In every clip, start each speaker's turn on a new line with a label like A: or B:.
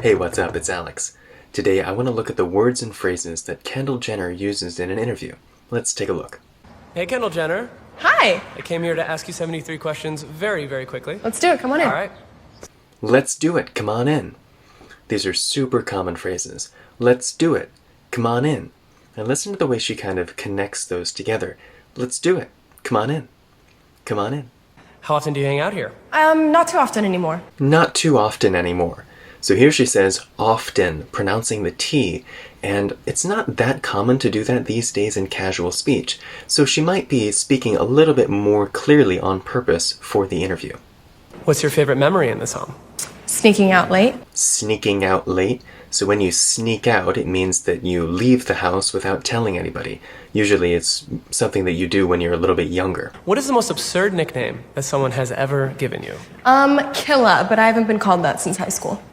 A: Hey, what's up? It's Alex. Today I want to look at the words and phrases that Kendall Jenner uses in an interview. Let's take a look.
B: Hey, Kendall Jenner.
C: Hi.
B: I came here to ask you 73 questions very, very quickly.
C: Let's do it. Come on in.
B: All right.
A: Let's do it. Come on in. These are super common phrases. Let's do it. Come on in. And listen to the way she kind of connects those together. Let's do it. Come on in. Come on in.
B: How often do you hang out here?
C: Not too often anymore.
A: Not too often anymore. So here she says often, pronouncing the T, and it's not that common to do that these days in casual speech, so she might be speaking a little bit more clearly on purpose for the interview.
B: What's your favorite memory in this home?
C: Sneaking out late.
A: Sneaking out late. So when you sneak out, it means that you leave the house without telling anybody. Usually it's something that you do when you're a little bit younger.
B: What is the most absurd nickname that someone has ever given you?
C: Killa, but I haven't been called that since high school.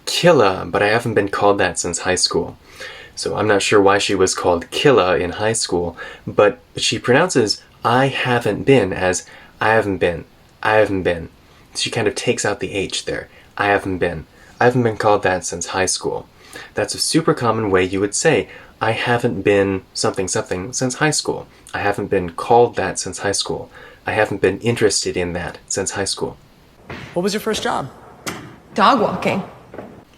A: Killa, but I haven't been called that since high school. So I'm not sure why she was called Killa in high school, but she pronounces I haven't been as I haven't been. I haven't been. She kind of takes out the H there. I haven't been. I haven't been called that since high school. That's a super common way you would say I haven't been something something since high school. I haven't been called that since high school. I haven't been interested in that since high school.
B: What was your first job?
C: Dog walking.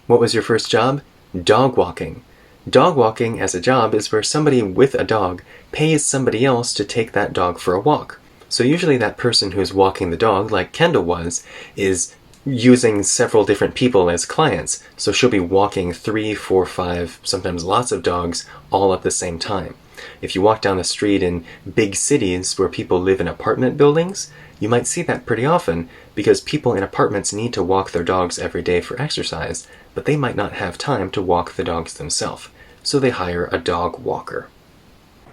A: What was your first job? Dog walking. Dog walking as a job is where somebody with a dog pays somebody else to take that dog for a walk. So usually that person who's walking the dog, like Kendall was, is using several different people as clients. So she'll be walking 3, 4, 5, sometimes lots of dogs all at the same time. If you walk down the street in big cities where people live in apartment buildings, you might see that pretty often because people in apartments need to walk their dogs every day for exercise, but they might not have time to walk the dogs themselves. So they hire a dog walker.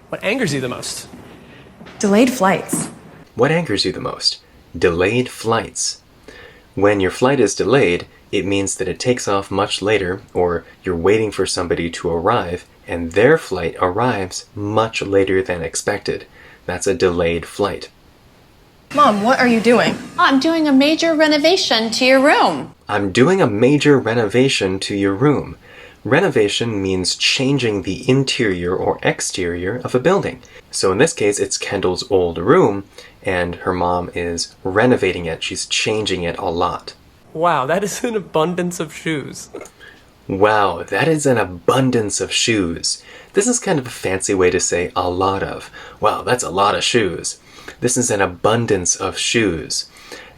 B: What angers you the most?
C: Delayed flights.
A: What angers you the most? Delayed flights. When your flight is delayed, it means that it takes off much later, or you're waiting for somebody to arrive, and their flight arrives much later than expected. That's a delayed flight.
C: Mom, what are you doing?
D: I'm doing a major renovation to your room.
A: I'm doing a major renovation to your room. Renovation means changing the interior or exterior of a building. So in this case, it's Kendall's old room, and her mom is renovating it. She's changing it a lot.
B: Wow, that is an abundance of shoes.
A: Wow, that is an abundance of shoes. This is kind of a fancy way to say a lot of. Wow, that's a lot of shoes. This is an abundance of shoes.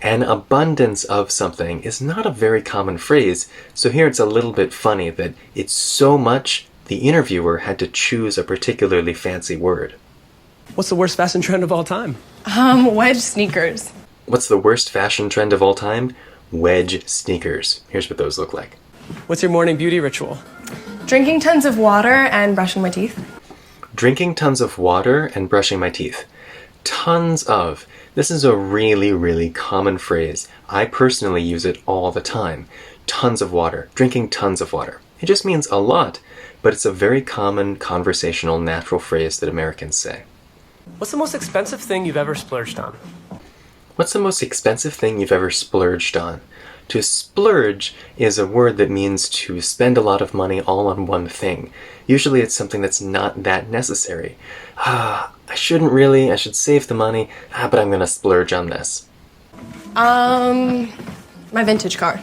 A: An abundance of something is not a very common phrase, so here it's a little bit funny that it's so much the interviewer had to choose a particularly fancy word.
B: What's the worst fashion trend of all time?
C: Wedge sneakers.
A: What's the worst fashion trend of all time? Wedge sneakers. Here's what those look like.
B: What's your morning beauty ritual?
C: Drinking tons of water and brushing my teeth.
A: Drinking tons of water and brushing my teeth. Tons of. This is a really, really common phrase. I personally use it all the time. Tons of water. Drinking tons of water. It just means a lot, but it's a very common conversational natural phrase that Americans say.
B: What's the most expensive thing you've ever splurged on?
A: What's the most expensive thing you've ever splurged on? To splurge is a word that means to spend a lot of money all on one thing. Usually it's something that's not that necessary. I should save the money, but I'm gonna splurge on this.
C: My vintage car.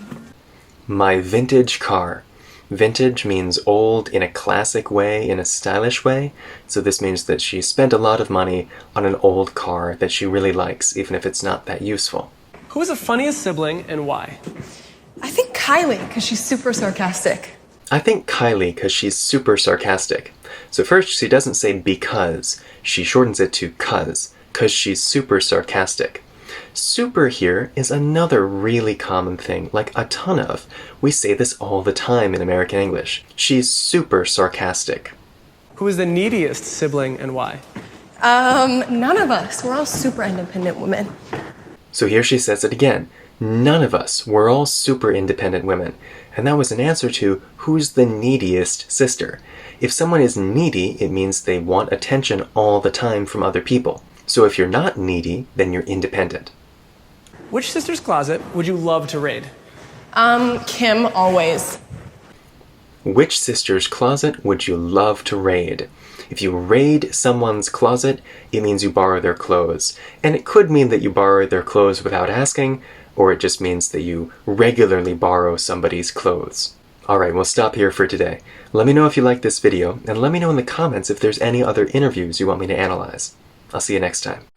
A: My vintage car. Vintage means old in a classic way, in a stylish way. So this means that she spent a lot of money on an old car that she really likes, even if it's not that useful.
B: Who is the funniest sibling and why?
C: I think Kylie, because she's super sarcastic.
A: I think Kylie, because she's super sarcastic. So first, she doesn't say because. She shortens it to cause she's super sarcastic. Super here is another really common thing, like a ton of. We say this all the time in American English. She's super sarcastic.
B: Who is the neediest sibling and why?
C: None of us. We're all super independent women.
A: So here she says it again. None of us. We're all super independent women. And that was an answer to who's the neediest sister. If someone is needy, it means they want attention all the time from other people. So if you're not needy, then you're independent.
B: Which sister's closet would you love to raid?
C: Kim, always.
A: Which sister's closet would you love to raid? If you raid someone's closet, it means you borrow their clothes. And it could mean that you borrow their clothes without asking, or it just means that you regularly borrow somebody's clothes. Alright, we'll stop here for today. Let me know if you like this video, and let me know in the comments if there's any other interviews you want me to analyze. I'll see you next time.